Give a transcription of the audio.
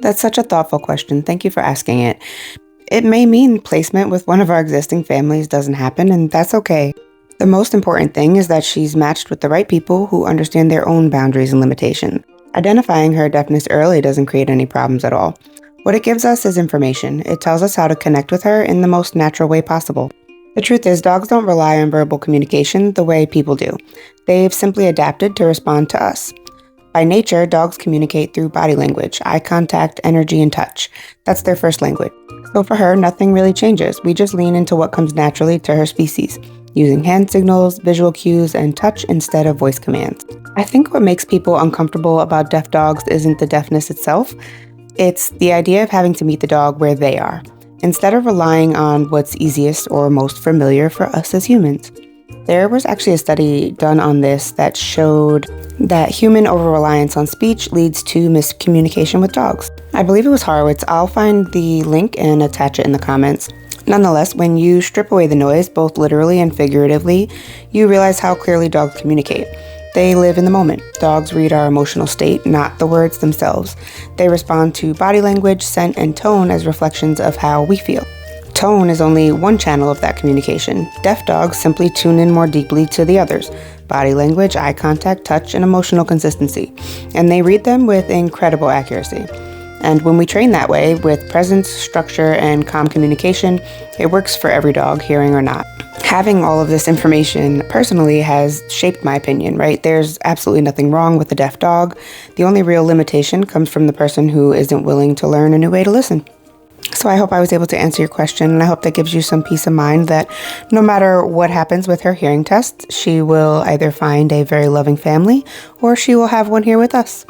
That's such a thoughtful question. Thank you for asking it. It may mean placement with one of our existing families doesn't happen, and that's okay. The most important thing is that she's matched with the right people who understand their own boundaries and limitations. Identifying her deafness early doesn't create any problems at all. What it gives us is information. It tells us how to connect with her in the most natural way possible. The truth is, dogs don't rely on verbal communication the way people do. They've simply adapted to respond to us. By nature, dogs communicate through body language, eye contact, energy, and touch. That's their first language. So for her, nothing really changes. We just lean into what comes naturally to her species, using hand signals, visual cues, and touch instead of voice commands. I think what makes people uncomfortable about deaf dogs isn't the deafness itself. It's the idea of having to meet the dog where they are, instead of relying on what's easiest or most familiar for us as humans. There was actually a study done on this that showed that human over-reliance on speech leads to miscommunication with dogs. I believe it was Horowitz. I'll find the link and attach it in the comments. Nonetheless, when you strip away the noise, both literally and figuratively, you realize how clearly dogs communicate. They live in the moment. Dogs read our emotional state, not the words themselves. They respond to body language, scent, and tone as reflections of how we feel. Tone is only one channel of that communication. Deaf dogs simply tune in more deeply to the others: body language, eye contact, touch, and emotional consistency. And they read them with incredible accuracy. And when we train that way, with presence, structure, and calm communication, it works for every dog, hearing or not. Having all of this information personally has shaped my opinion, right? There's absolutely nothing wrong with a deaf dog. The only real limitation comes from the person who isn't willing to learn a new way to listen. So I hope I was able to answer your question, and I hope that gives you some peace of mind that no matter what happens with her hearing test, she will either find a very loving family or she will have one here with us.